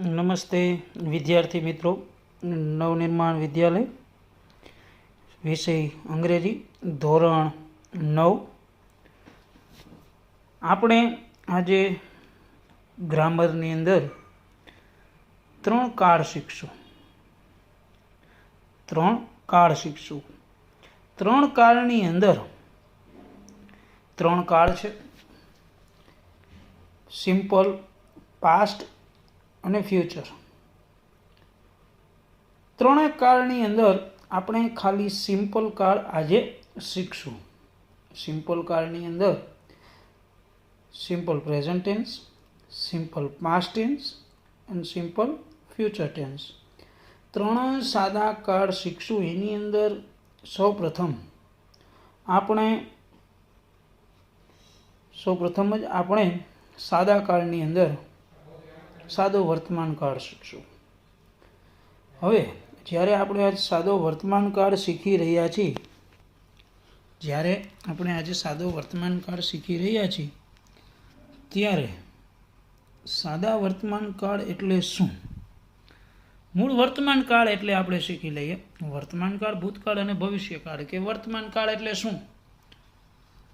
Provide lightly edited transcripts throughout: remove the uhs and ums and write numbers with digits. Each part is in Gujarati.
નમસ્તે વિદ્યાર્થી મિત્રો, નવનિર્માણ વિદ્યાલય, વિષય અંગ્રેજી, ધોરણ 9. આપણે આજે ગ્રામરની અંદર 3 કાળ શીખશું. 3 કાળની અંદર 3 કાળ છે: સિમ્પલ, પાસ્ટ અને ફ્યુચર. ત્રણેય કાળની અંદર આપણે ખાલી સિમ્પલ કાળ આજે શીખશું. સિમ્પલ કાળની અંદર simple present tense, simple past tense અને સિમ્પલ ફ્યુચર ટેન્સ. ત્રણ સાદા કાળ શીખશું. એની અંદર સૌપ્રથમ જ આપણે સાદા કાળની અંદર સાદો વર્તમાન કાળ શીખશું. હવે જ્યારે આપણે આજ સાદો વર્તમાન કાળ શીખી રહ્યા છીએ, ત્યારે સાદા વર્તમાન કાળ એટલે શું? મૂળ વર્તમાન કાળ એટલે આપણે શીખી લઈએ. વર્તમાન કાળ, ભૂતકાળ અને ભવિષ્યકાળ. કે વર્તમાન કાળ એટલે શું?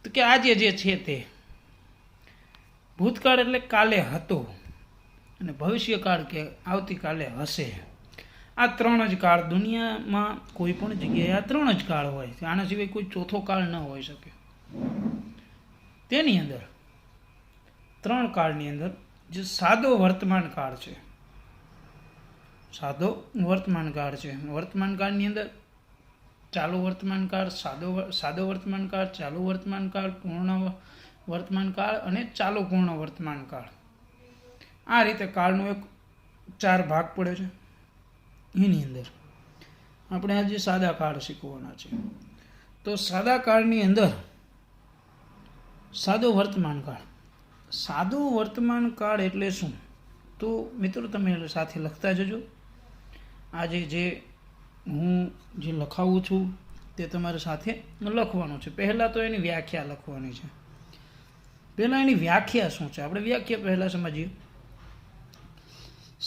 તો કે આજે જે છે તે. ભૂતકાળ એટલે કાલે હતો, અને ભવિષ્યકાળ કે આવતીકાલે હશે. આ 3 જ કાળ દુનિયામાં કોઈ પણ જગ્યાએ આ 3 જ કાળ હોય છે. આના સિવાય કોઈ ચોથો કાળ ન હોઈ શકે. તેની અંદર 3 કાળની અંદર જે સાદો વર્તમાન કાળ છે, વર્તમાન કાળની અંદર ચાલુ વર્તમાન કાળ, સાદો વર્તમાન કાળ, ચાલુ વર્તમાન કાળ, પૂર્ણ વર્તમાન કાળ અને ચાલુ પૂર્ણ વર્તમાન કાળ. આ રીતે કાળનો એક 4 ભાગ પડે છે. એની અંદર આપણે આજે સાદા કાળ શીખવાના છે. તો સાદા કાળની અંદર સાદો વર્તમાન કાળ એટલે શું? તો મિત્રો તમે સાથે લખતા જજો. આજે જે હું લખાવું છું તે તમારે સાથે લખવાનું છે. પહેલાં તો એની વ્યાખ્યા લખવાની છે. પહેલાં એની વ્યાખ્યા શું છે આપણે વ્યાખ્યા પહેલાં સમજીએ.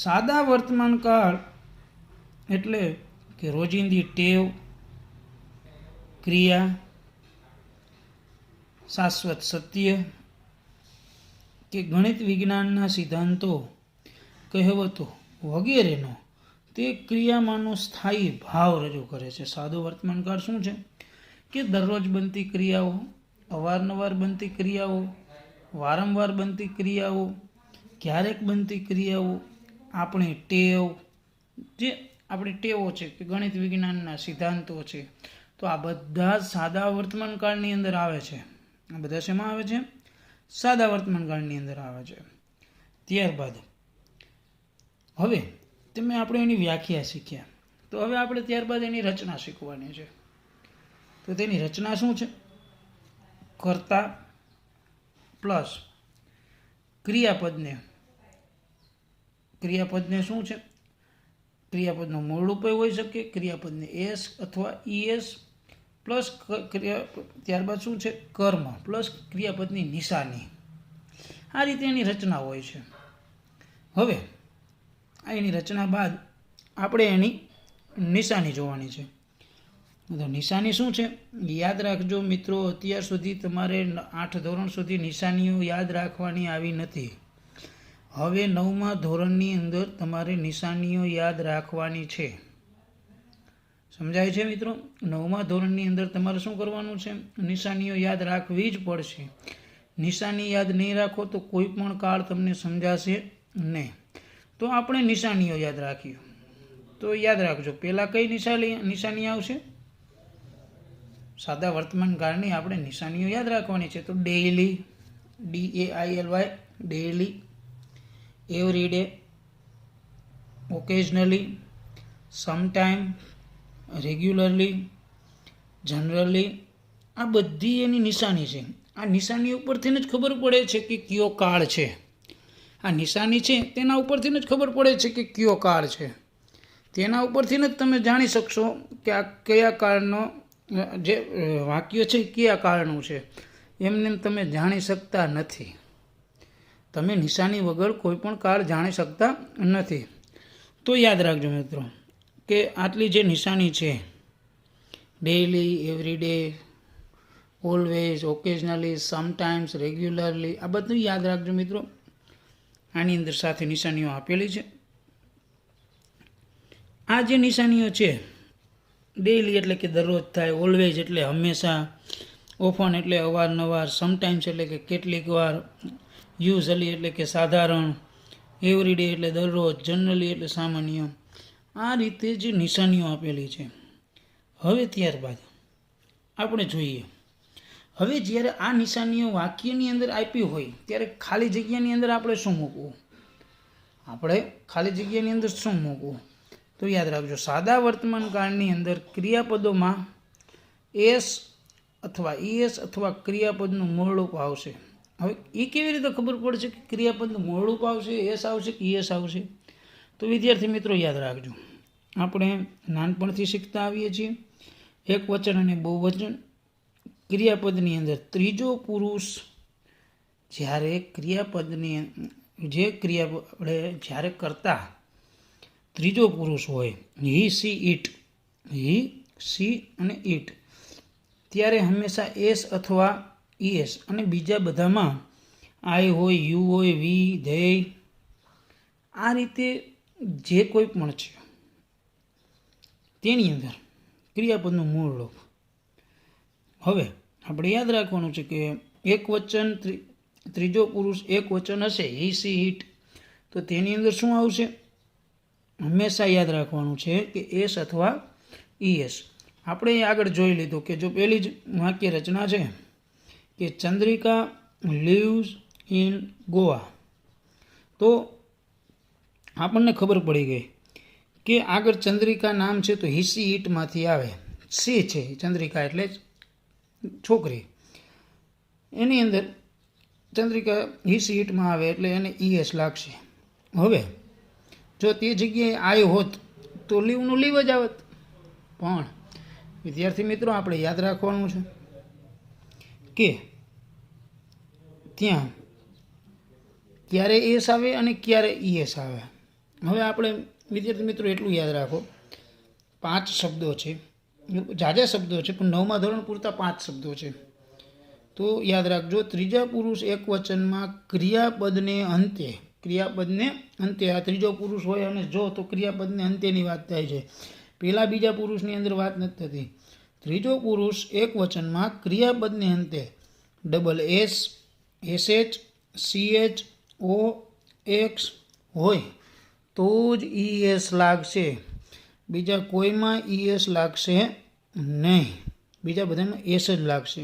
સાદા વર્તમાન કાળ એટલે કે રોજિંદી ટેવ, ક્રિયા, શાશ્વત સત્ય કે ગણિત વિજ્ઞાનના સિદ્ધાંતો, કહેવતો વગેરેનો તે ક્રિયામાંનો સ્થાયી ભાવ રજૂ કરે છે. સાદો વર્તમાન કાળ શું છે? કે દરરોજ બનતી ક્રિયાઓ, અવારનવાર બનતી ક્રિયાઓ, વારંવાર બનતી ક્રિયાઓ, ક્યારેક બનતી ક્રિયાઓ, આપણી ટેવો છે કે ગણિત વિજ્ઞાનના સિદ્ધાંતો છે. તો આ બધા સાદા વર્તમાન કાળની અંદર આવે છે. આ બધા શેમાં આવે છે? સાદા વર્તમાન કાળની અંદર આવે છે. ત્યારબાદ હવે આપણે એની વ્યાખ્યા શીખ્યા. તો હવે આપણે ત્યારબાદ એની રચના શીખવાની છે. તો તેની રચના શું છે? કર્તા પ્લસ ક્રિયાપદને શું છે? ક્રિયાપદનો મૂળ રૂપે હોઈ શકે. ક્રિયાપદને એસ અથવા ઈએસ પ્લસ ત્યારબાદ શું છે? કર્મ પ્લસ ક્રિયાપદની નિશાની. આ રીતે એની રચના હોય છે. હવે એની રચના બાદ આપણે એની નિશાની જોવાની છે. તો નિશાની શું છે? યાદ રાખજો મિત્રો, અત્યાર સુધી તમારે 8 ધોરણ સુધી નિશાનીઓ યાદ રાખવાની આવી નથી. હવે 9મા ધોરણની અંદર તમારે નિશાનીઓ યાદ રાખવાની છે. સમજાય છે મિત્રો? 9મા ધોરણની અંદર તમારે શું કરવાનું છે? નિશાનીઓ યાદ રાખવી જ પડશે. નિશાની યાદ નહીં રાખો તો કોઈ પણ કાળ તમને સમજાશે નહીં. તો આપણે નિશાનીઓ યાદ રાખીએ. તો યાદ રાખજો, પહેલાં કઈ નિશાની આવશે? સાદા વર્તમાન કાળની આપણે નિશાનીઓ યાદ રાખવાની છે. તો daily, DAILY, daily, every day, occasionally, sometime, regularly, generally. આ બધી એની નિશાની છે. આ નિશાની ઉપરથી જ ખબર પડે છે કે કયો કાળ છે. આ નિશાની છે તેના ઉપરથી જ ખબર પડે છે કે કયો કાળ છે. તેના ઉપરથી જ તમે જાણી શકશો કે આ કયા કાળનો જે વાક્ય છે કયા કાળનું છે. એમને તમે જાણી શકતા નથી. તમે નિશાની વગર કોઈ પણ કાળ જાણી શકતા નથી. તો યાદ રાખજો મિત્રો કે આટલી જે નિશાની છે, daily, every day, always, occasionally, sometimes, regularly, આ બધું યાદ રાખજો મિત્રો. આની અંદર સાથે નિશાનીઓ આપેલી છે. આ જે નિશાનીઓ છે, ડેઇલી એટલે કે દરરોજ થાય, ઓલવેઝ એટલે હંમેશા, ઓફન એટલે અવારનવાર, સમટાઈમ્સ એટલે કે કેટલીક વાર, યુઝલી એટલે કે સાધારણ, એવરીડે એટલે દરરોજ, જનરલી એટલે સામાન્ય. આ રીતે જે નિશાનીઓ આપેલી છે. હવે ત્યારબાદ આપણે જોઈએ, હવે જ્યારે આ નિશાનીઓ વાક્યની અંદર આપી હોય ત્યારે ખાલી જગ્યાની અંદર આપણે શું મૂકવું? આપણે ખાલી જગ્યાની અંદર શું મૂકવું? તો યાદ રાખજો, સાદા વર્તમાન કાળની અંદર ક્રિયાપદોમાં એસ અથવા ઈએસ અથવા ક્રિયાપદનું મૂળ રૂપ આવશે. હવે એ કેવી રીતે ખબર પડશે કે ક્રિયાપદનું મૂળ રૂપ આવશે, એસ આવશે કે ઈએસ આવશે? તો વિદ્યાર્થી મિત્રો યાદ રાખજો, આપણે નાનપણથી શીખતા આવીએ છીએ, એક વચન અને બહુવચન. ક્રિયાપદની અંદર ત્રીજો પુરુષ જ્યારે ક્રિયાપદની જે ક્રિયા આપણે જ્યારે કરતા ત્રીજો પુરુષ હોય, હી, સી, ઇટ, હી, સી અને ઇટ, ત્યારે હંમેશા એસ અથવા ઈએસ, અને બીજા બધામાં આઈ હોય, યુ હોય, વી, ધેય, આ રીતે જે કોઈ પણ છે તેની અંદર ક્રિયાપદનું મૂળ રૂપ. હવે આપણે યાદ રાખવાનું છે કે એક વચન ત્રીજો પુરુષ એક વચન હશે, હી, સી, ઇટ, તો તેની અંદર શું આવશે? હંમેશા યાદ રાખવાનું છે કે એસ અથવા ઈએસ. આપણે આગળ જોઈ લીધું કે જો પહેલી જ વાક્ય રચના છે કે ચંદ્રિકા લીવ્સ ઇન ગોવા, તો આપણને ખબર પડી ગઈ કે આગળ ચંદ્રિકા નામ છે તો હિસી ઈટમાંથી આવે. સી છે ચંદ્રિકા એટલે છોકરી, એની અંદર ચંદ્રિકા હિસી ઈટમાં આવે એટલે એને ઈએસ લાગશે. હવે જો તે જગ્યાએ આયો હોત તો લીવનું લીવ જ આવત. પણ વિદ્યાર્થી મિત્રો આપણે યાદ રાખવાનું છે કે ત્યાં ક્યારે એસ આવે અને ક્યારે ઈએસ આવે. હવે આપણે વિદ્યાર્થી મિત્રો એટલું યાદ રાખો, 5 શબ્દો છે, ઝાઝા શબ્દો છે પણ 9મા ધોરણ પૂરતા 5 શબ્દો છે. તો યાદ રાખજો, ત્રીજા પુરુષ એક વચનમાં ક્રિયાપદને અંતે, આ ત્રીજો પુરુષ હોય અને જો તો ક્રિયાપદને અંતેની વાત થાય છે, પહેલા બીજા પુરુષની અંદર વાત નથી થતી. ત્રીજો પુરુષ એક વચનમાં ક્રિયાપદને અંતે ડબલ એસ, એસએચ, સીએચ, ઓ, એક્સ હોય તો જ ઈએસ લાગશે, બીજા કોઈમાં ઈએસ લાગશે નહીં, બીજા બધામાં એસ જ લાગશે.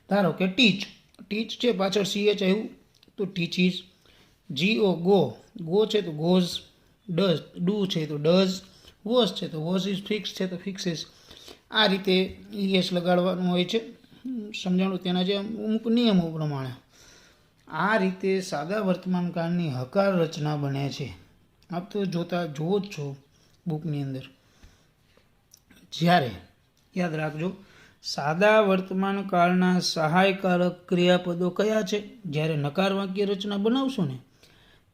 ધારો કે ટીચ છે, પાછળ સીએચ આવ્યું તો ટીચીસ, જીઓ ગો છે તો ગોઝ, ડુ છે તો ડઝ, વોઝ છે તો વોઝ ઇઝ, ફિક્સ છે તો ફિક્સિસ. આ રીતે ઈએસ લગાડવાનું હોય છે. સમજાણું તેના જે અમુક નિયમો પ્રમાણે. આ રીતે સાદા વર્તમાન કાળની હકાર રચના બને છે. આપ તો જોવો જ છો બુકની અંદર. જ્યારે યાદ રાખજો, સાદા વર્તમાન કાળના સહાયકારક ક્રિયાપદો કયા છે? જ્યારે નકાર વાક્ય રચના બનાવશો ને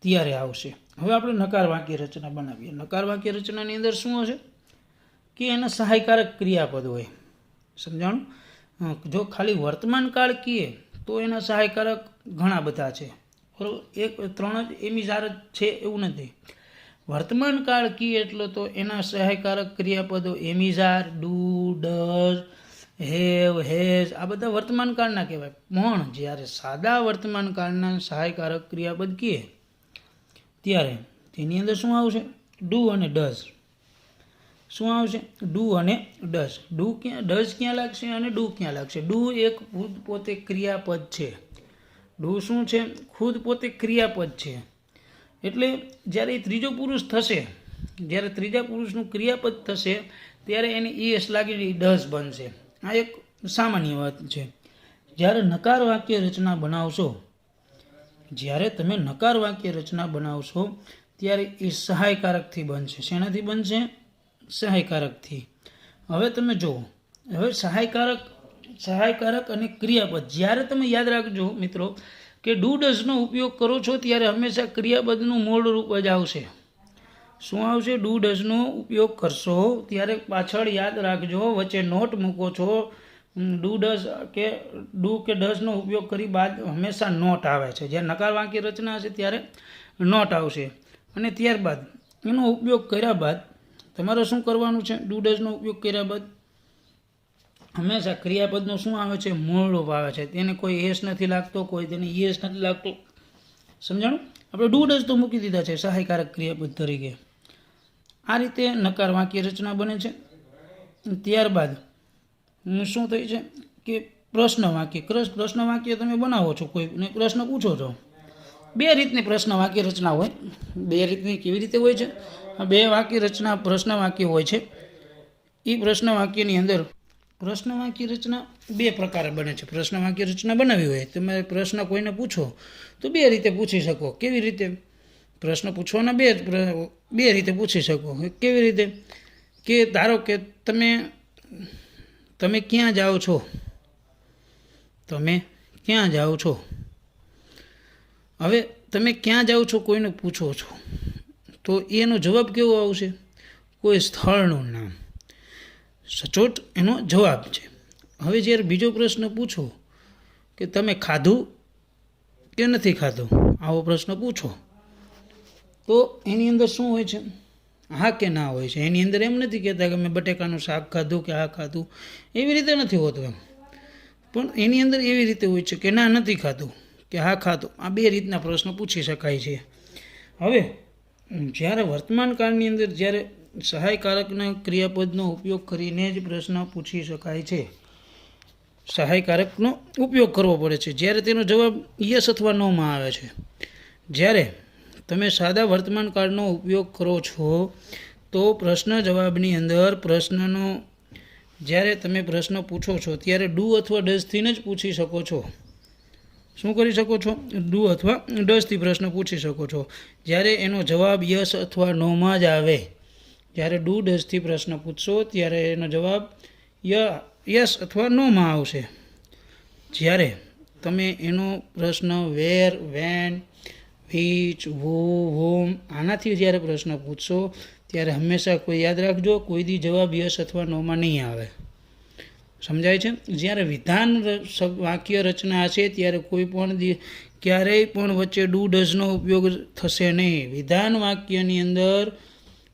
ત્યારે આવશે. હવે આપણે નકાર વાક્ય રચના બનાવીએ. નકાર વાક્ય રચનાની અંદર શું હશે કે એના સહાયકારક ક્રિયાપદ હોય. સમજાણું? જો ખાલી વર્તમાન કાળ કહીએ તો એના સહાયકારક ઘણા બધા છે, બરાબર? 3 જ એમિઝાર જ છે એવું નથી. વર્તમાન કાળ કહીએ એટલે તો એના સહાયકારક ક્રિયાપદો એમિઝાર, ડુ, ડઝ, હેવ, હેઝ, આ બધા વર્તમાન કાળના કહેવાય. પણ જ્યારે સાદા વર્તમાન કાળના સહાયકારક ક્રિયાપદ કહીએ ત્યારે તેની અંદર શું આવશે? ડુ અને ડઝ. શું આવશે? ડુ અને ડઝ. ડઝ ક્યાં લાગશે અને ડુ ક્યાં લાગશે? ડુ એક ખુદ પોતે ક્રિયાપદ છે. ડુ શું છે? ખુદ પોતે ક્રિયાપદ છે. એટલે જ્યારે એ ત્રીજો પુરુષ થશે, જ્યારે ત્રીજા પુરુષનું ક્રિયાપદ થશે ત્યારે એને ઈએસ લાગીને ડઝ બનશે. આ એક સામાન્ય વાત છે. જ્યારે નકાર વાક્ય રચના બનાવશો, જ્યારે તમે નકાર વાક્ય રચના બનાવશો ત્યારે એ સહાયકારકથી બનશે. શેનાથી બનશે? સહાયકારકથી. હવે તમે જુઓ, હવે સહાયકારક અને ક્રિયાપદ, જ્યારે તમે યાદ રાખજો મિત્રો કે ડુ ડઝનો ઉપયોગ કરો છો ત્યારે હંમેશા ક્રિયાપદનું મૂળ રૂપ જ આવશે. શું આવશે? ડુ ડઝનો ઉપયોગ કરશો ત્યારે પાછળ યાદ રાખજો, વચ્ચે નોટ મૂકો છો. ડુ ડઝ કે ડુ કે ડઝનો ઉપયોગ કરી બાદ હંમેશા નોટ આવે છે. જ્યારે નકાર વાક્ય રચના હશે ત્યારે નોટ આવશે. અને ત્યારબાદ એનો ઉપયોગ કર્યા બાદ તમારે શું કરવાનું છે? ડુ ડઝનો ઉપયોગ કર્યા બાદ હંમેશા ક્રિયાપદનો શું આવે છે? મૂળ રૂપ આવે છે. તેને કોઈ એસ નથી લાગતો, કોઈ તેને ઈએસ નથી લાગતો. સમજાણું? આપણે ડુ ડઝ તો મૂકી દીધા છે સહાયકારક ક્રિયાપદ તરીકે. આ રીતે નકાર વાક્ય રચના બને છે. ત્યારબાદ શું થાય છે કે પ્રશ્ન વાક્ય. પ્રશ્ન વાક્ય તમે બનાવો છો, કોઈને પ્રશ્ન પૂછો છો. બે રીતની પ્રશ્ન વાક્ય રચના હોય. બે રીતની કેવી રીતે હોય છે? બે વાક્ય રચના પ્રશ્ન વાક્ય હોય છે. એ પ્રશ્ન વાક્યની અંદર પ્રશ્ન વાક્ય રચના બે પ્રકારે બને છે. પ્રશ્ન વાક્ય રચના બનાવી હોય, તમે પ્રશ્ન કોઈને પૂછો તો બે રીતે પૂછી શકો. કેવી રીતે? પ્રશ્ન પૂછવાના બે રીતે પૂછી શકો. કેવી રીતે? કે ધારો કે તમે ક્યાં જાઓ છો? તમે ક્યાં જાઓ છો? હવે તમે ક્યાં જાઓ છો કોઈને પૂછો છો તો એનો જવાબ કેવો આવશે? કોઈ સ્થળનું નામ, સચોટ એનો જવાબ છે. હવે જ્યારે બીજો પ્રશ્ન પૂછો કે તમે ખાધું કે નથી ખાધું, આવો પ્રશ્ન પૂછો તો એની અંદર શું હોય છે? હા કે ના હોય છે. એની અંદર એમ નથી કહેતા કે મેં બટેકાનું શાક ખાધું કે આ ખાધું, એવી રીતે નથી હોતું એમ. પણ એની અંદર એવી રીતે હોય છે કે ના નથી ખાધું કે હા ખાધું. આ બે રીતના પ્રશ્ન પૂછી શકાય છે. હવે જ્યારે વર્તમાન કાળની અંદર જ્યારે સહાયકારકના ક્રિયાપદનો ઉપયોગ કરીને જ પ્રશ્ન પૂછી શકાય છે, સહાયકારકનો ઉપયોગ કરવો પડે છે. જ્યારે તેનો જવાબ યસ અથવા નોમાં આવે છે. જ્યારે તમે સાદા વર્તમાન કાળનો ઉપયોગ કરો છો તો પ્રશ્ન જવાબની અંદર પ્રશ્નનો જ્યારે તમે પ્રશ્ન પૂછો છો ત્યારે ડુ અથવા ડઝથી જ પૂછી શકો છો. શું કરી શકો છો? ડુ અથવા ડઝથી પ્રશ્ન પૂછી શકો છો. જ્યારે એનો જવાબ યસ અથવા નોમાં જ આવે, જ્યારે ડુ ડઝથી પ્રશ્ન પૂછશો ત્યારે એનો જવાબ યસ અથવા નોમાં આવશે. જ્યારે તમે એનો પ્રશ્ન વેર, વેન, વિચ, હુ, હોમ આનાથી જ્યારે પ્રશ્ન પૂછશો ત્યારે હંમેશા કોઈ યાદ રાખજો, કોઈ દી જવાબ યસ અથવા નોમાં નહીં આવે. સમજાય છે? જ્યારે વિધાન વાક્ય રચના હશે ત્યારે કોઈ પણ ક્યારેય પણ વચ્ચે ડુ ડઝનો ઉપયોગ થશે નહીં. વિધાન વાક્યની અંદર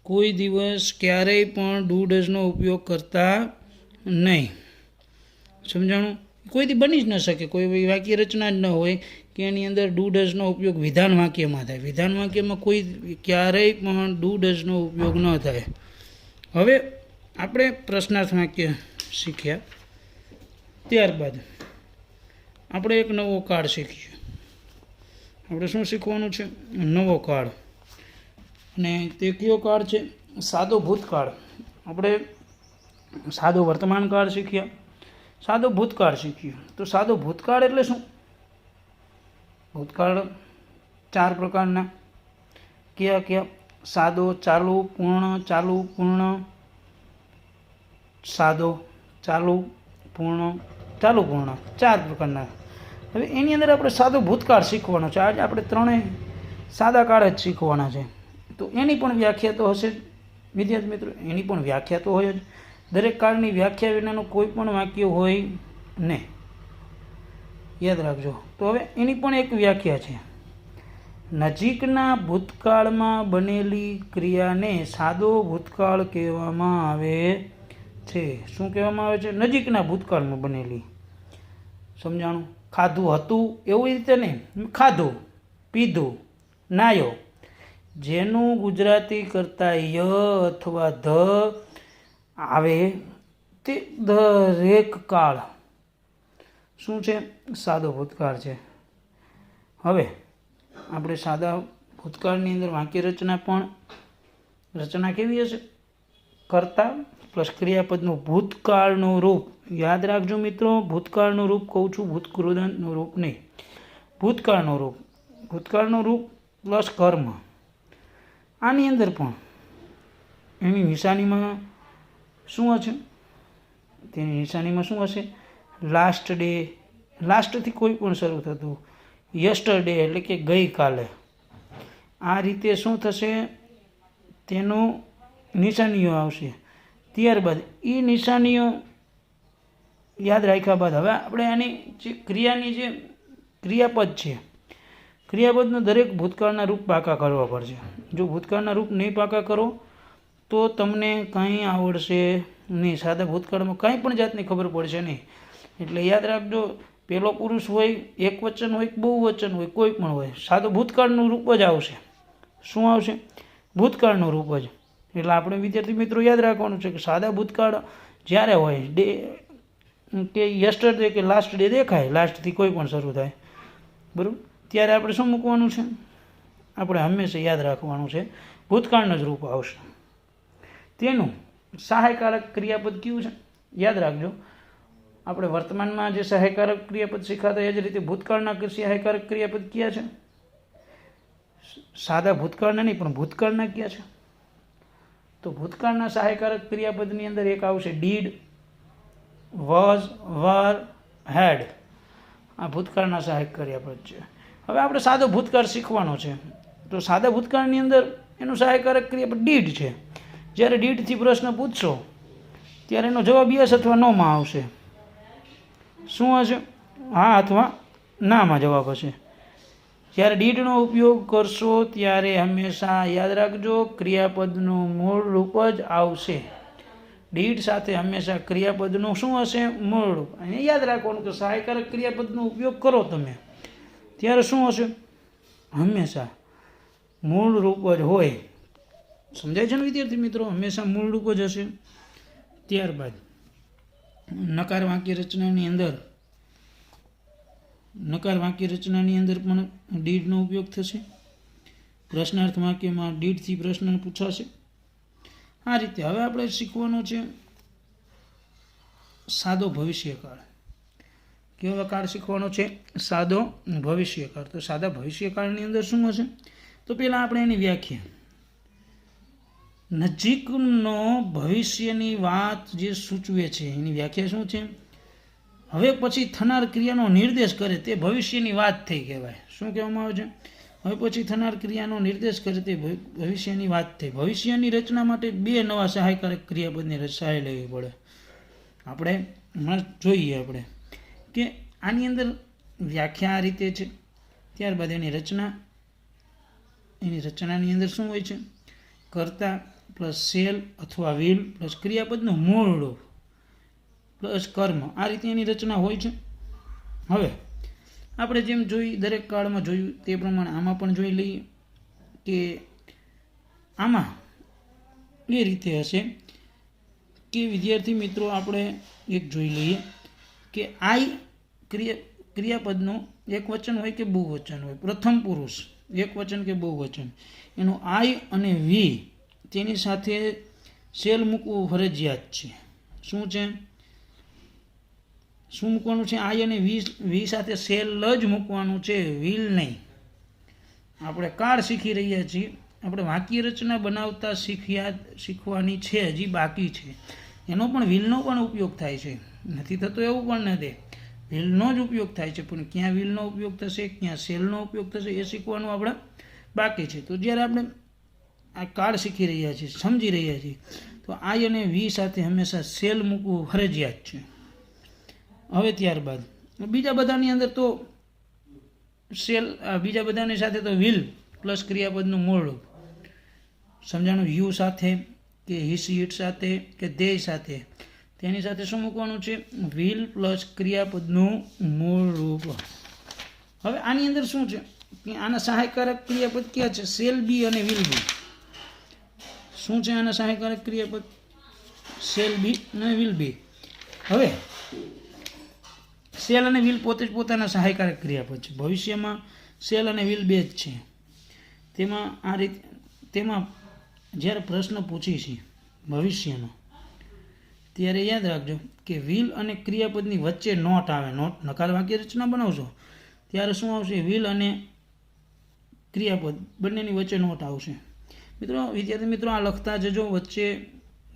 કોઈ દિવસ ક્યારેય પણ ડુ ડઝનો ઉપયોગ કરતા નહીં. સમજાણું? કોઈ દી બની જ ન શકે. કોઈ વાક્ય રચના જ ન હોય કે એની અંદર ડુ ડઝનો ઉપયોગ વિધાન વાક્યમાં થાય. વિધાન વાક્યમાં કોઈ ક્યારેય પણ ડુ ડઝનો ઉપયોગ ન થાય. હવે આપણે પ્રશ્નાર્થ વાક્ય શીખ્યા. ત્યારબાદ આપણે એક નવો કાળ શીખીએ. આપણે શું શીખવાનું છે? નવો કાળ. અને તે કયો કાળ છે? સાદો ભૂતકાળ. આપણે સાદો વર્તમાન કાળ શીખ્યા, સાદો ભૂતકાળ શીખ્યું. તો સાદો ભૂતકાળ એટલે શું? ભૂતકાળ 4 પ્રકારના. કયા કયા? સાદો, ચાલુ, પૂર્ણ, ચાલુ, પૂર્ણ, સાદો, ચાલુ, પૂર્ણ, ચાલુ, પૂર્ણ, 4 પ્રકારના. હવે એની અંદર આપણે સાદો ભૂતકાળ શીખવાનો છે. આજે આપણે ત્રણેય સાદા કાળ જ શીખવાના છે. તો એની પણ વ્યાખ્યા તો હશે જ વિદ્યાર્થી મિત્રો, એની પણ વ્યાખ્યા તો હોય જ. દરેક કાળની વ્યાખ્યા વિનાનું કોઈ પણ વાક્ય હોય નહીં, યાદ રાખજો. તો હવે એની પણ એક વ્યાખ્યા છે. નજીકના ભૂતકાળમાં બનેલી ક્રિયાને સાદો ભૂતકાળ કહેવામાં આવે છે. શું કહેવામાં આવે છે? નજીકના ભૂતકાળમાં બનેલી. સમજાણું? ખાધું હતું એવી રીતે નહીં. ખાધું, પીધું, નાયો. જેનું ગુજરાતી કરતાં ય અથવા ધ આવે તે દરેક કાળ શું છે? સાદો ભૂતકાળ છે. હવે આપણે સાદા ભૂતકાળની અંદર વાક્ય રચના પણ રચના કેવી હશે? કર્તા પ્લસ ક્રિયાપદનું ભૂતકાળનું રૂપ. યાદ રાખજો મિત્રો, ભૂતકાળનું રૂપ કહું છું, ભૂતકૃદંતનું રૂપ નહીં. ભૂતકાળનું રૂપ, ભૂતકાળનું રૂપ પ્લસ કર્મ. આની અંદર પણ એની નિશાનીમાં શું હશે? તેની નિશાનીમાં શું હશે? Last day. લાસ્ટથી કોઈ પણ શરૂ થતું. યસ્ટરડે એટલે કે ગઈકાલે. આ રીતે શું થશે, તેનું નિશાનીઓ આવશે. ત્યારબાદ એ નિશાનીઓ યાદ રાખ્યા બાદ હવે આપણે આની જે ક્રિયાની જે ક્રિયાપદ છે, ક્રિયાપદનું દરેક ભૂતકાળના રૂપ પાકા કરવા પડશે. જો ભૂતકાળના રૂપ નહીં પાકા કરો તો તમને કંઈ આવડશે નહીં. સાદા ભૂતકાળમાં કંઈ પણ જાતની ખબર પડશે નહીં. એટલે યાદ રાખજો, પહેલો પુરુષ હોય, એક વચન હોય, બહુવચન હોય, કોઈ પણ હોય, સાદો ભૂતકાળનું રૂપ જ આવશે. શું આવશે? ભૂતકાળનું રૂપ જ. એટલે આપણે વિદ્યાર્થી મિત્રો યાદ રાખવાનું છે કે સાદા ભૂતકાળ જ્યારે હોય, ડે કે યસ્ટરડે કે લાસ્ટ ડે દેખાય, લાસ્ટથી કોઈ પણ શરૂ થાય, બરાબર, ત્યારે આપણે શું મૂકવાનું છે? આપણે હંમેશા યાદ રાખવાનું છે ભૂતકાળનું જ રૂપ આવશે. તેનું સહાયકારક ક્રિયાપદ કયું છે? યાદ રાખજો, આપણે વર્તમાનમાં જે સહાયકારક ક્રિયાપદ શીખાતા એ જ રીતે ભૂતકાળના સહાયકારક ક્રિયાપદ કયા છે? સાદા ભૂતકાળના નહીં પણ ભૂતકાળના કયા છે? તો ભૂતકાળના સહાયકારક ક્રિયાપદની અંદર એક આવશે ડીડ, વોઝ, વર, હેડ. આ ભૂતકાળના સહાયક ક્રિયાપદ છે. હવે આપણે સાદો ભૂતકાળ શીખવાનો છે, તો સાદા ભૂતકાળની અંદર એનું સહાયકારક ક્રિયાપદ ડીડ છે. જ્યારે ડીડથી પ્રશ્ન પૂછશો ત્યારે એનો જવાબ યસ અથવા નોમાં આવશે. શું હશે? હા અથવા નામાં જવાબ હશે. જ્યારે ડીડનો ઉપયોગ કરશો ત્યારે હંમેશા યાદ રાખજો ક્રિયાપદનું મૂળ રૂપ જ આવશે. ડીડ સાથે હંમેશા ક્રિયાપદનું શું હશે? મૂળ રૂપ. અને યાદ રાખવાનું કે સહાયકારક ક્રિયાપદનો ઉપયોગ કરો તમે ત્યારે શું હશે? હંમેશા મૂળ રૂપ જ હોય. સમજાય છે ને વિદ્યાર્થી મિત્રો? હંમેશા મૂળ રૂપ જ હશે. ત્યારબાદ નકાર વાક્ય રચનાની અંદર પણ ડીડનો ઉપયોગ થશે. પ્રશ્નાર્થ વાક્યમાં ડીડથી પ્રશ્ન પૂછાશે. આ રીતે હવે આપણે શીખવાનો છે સાદો ભવિષ્યકાળ. કેવો કાળ શીખવાનો છે? સાદો ભવિષ્યકાળ. તો સાદા ભવિષ્યકાળની અંદર શું હશે? તો પહેલાં આપણે એની વ્યાખ્યા, નજીકનો ભવિષ્યની વાત જે સૂચવે છે એની વ્યાખ્યા શું છે? હવે પછી થનાર ક્રિયાનો નિર્દેશ કરે તે ભવિષ્યની વાત થઈ કહેવાય. શું કહેવામાં આવે છે? હવે પછી થનાર ક્રિયાનો નિર્દેશ કરે તે ભવિષ્યની વાત થઈ. ભવિષ્યની રચના માટે બે નવા સહાયકારક ક્રિયાપદની સહાય લેવી પડે. આપણે જોઈએ કે આની અંદર વ્યાખ્યા આ રીતે છે. ત્યારબાદ એની રચનાની અંદર શું હોય છે? કર્તા પ્લસ સેલ અથવા વિલ પ્લસ ક્રિયાપદનું મૂળ રૂપ પ્લસ કર્મ. આ રીતે એની રચના હોય છે. હવે આપણે જેમ જોઈ દરેક કાળમાં જોયું તે પ્રમાણે આમાં પણ જોઈ લઈએ કે આમાં એ રીતે હશે કે વિદ્યાર્થી મિત્રો આપણે એક જોઈ લઈએ કે આઈ ક્રિયાપદનું એક વચન હોય કે બહુવચન હોય. પ્રથમ પુરુષ એક વચન કે બહુવચન, એનું આઈ અને વી તેની સાથે સેલ મૂકવું ફરજિયાત છે. શું છે? શું મૂકવાનું છે? આઈ અને વી સાથે સેલ જ મૂકવાનું છે, વિલ નહીં. આપણે કાળ શીખી રહ્યા છીએ, આપણે વાક્ય રચના બનાવતા શીખવાની છે, હજી બાકી છે. એનો પણ વિલનો પણ ઉપયોગ થાય છે, નથી થતો એવું પણ નથી. વિલનો જ ઉપયોગ થાય છે, પણ ક્યાં વિલનો ઉપયોગ થશે, ક્યાં સેલનો ઉપયોગ થશે એ શીખવાનું આપણે બાકી છે. તો જ્યારે આપણે આ કાળ શીખી રહ્યા છીએ, સમજી રહ્યા છીએ, તો આઈ અને વી સાથે હંમેશા સેલ મૂકવું ફરજિયાત છે. હવે ત્યારબાદ બીજા બધાની અંદર તો સેલ, બીજા બધાની સાથે તો વિલ પ્લસ ક્રિયાપદનું મૂળ રૂપ સમજાણું. યુ સાથે કે હિસ ઇટ સાથે કે દે સાથે, તેની સાથે શું મૂકવાનું છે? વિલ પ્લસ ક્રિયાપદનું મૂળ રૂપ. હવે આની અંદર શું છે કે આના સહાયકારક ક્રિયાપદ ક્યાં છે? સેલ બી અને વિલ બી. શું છે આના સહાયકારક ક્રિયાપદ? સેલ બી અને વિલ બી. હવે સેલ અને વિલ પોતે જ પોતાના સહાયકારક ક્રિયાપદ છે. ભવિષ્યમાં સેલ અને વિલ બે જ છે. તેમાં જ્યારે પ્રશ્ન પૂછી છે ભવિષ્યનો, ત્યારે યાદ રાખજો કે વિલ અને ક્રિયાપદની વચ્ચે નોટ આવે. નકાર વાક્ય રચના બનાવશો ત્યારે શું આવશે? વિલ અને ક્રિયાપદ બંનેની વચ્ચે નોટ આવશે. વિદ્યાર્થી મિત્રો આ લખતા જજો. વચ્ચે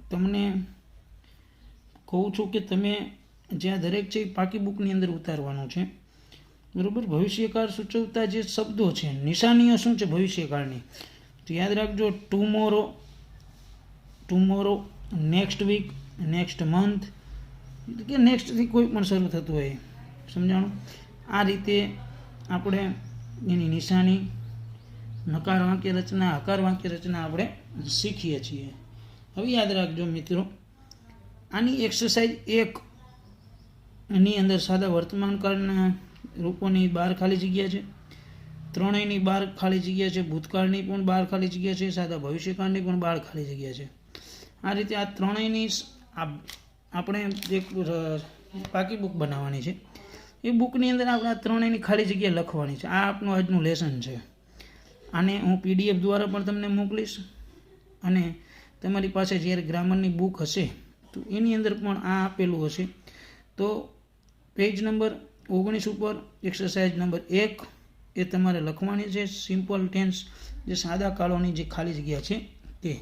તમને કહું છું કે તમે જ્યાં દરેક છે પાકી બુકની અંદર ઉતારવાનું છે. બરાબર. ભવિષ્યકાળ સૂચવતા જે શબ્દો છે, નિશાનીઓ શું છે ભવિષ્યકાળની, તો યાદ રાખજો tomorrow, next week, next month, કે નેક્સ્ટથી કોઈ પણ શરૂ થતું હોય, સમજાણું. આ રીતે આપણે એની નિશાની, નકાર વાક્ય રચના, હકાર વાક્ય રચના આપણે શીખીએ છીએ. હવે યાદ રાખજો મિત્રો, આની એક્સરસાઇઝ 1 ની અંદર સાદા વર્તમાનકાળના રૂપોની 12 ખાલી જગ્યા છે, ત્રણેયની 12 ખાલી જગ્યા છે, ભૂતકાળની પણ 12 ખાલી જગ્યા છે, સાદા ભવિષ્યકાળની પણ 12 ખાલી જગ્યા છે. આ રીતે આ ત્રણેયની આપણે એક પાકી બુક બનાવવાની છે. એ બુકની અંદર આપણે આ ત્રણેયની ખાલી જગ્યા લખવાની છે. આ આપણું આજનું લેસન છે. આને હું PDF દ્વારા પણ તમને મોકલીશ, અને તમારી પાસે જ્યારે ગ્રામરની બુક હશે તો એની અંદર પણ આ આપેલું હશે. તો પેજ નંબર 19 ઉપર એક્સરસાઇઝ નંબર 1 એ તમારે લખવાની છે. સિમ્પલ ટેન્સ, જે સાદા કાળોની જે ખાલી જગ્યા છે તે.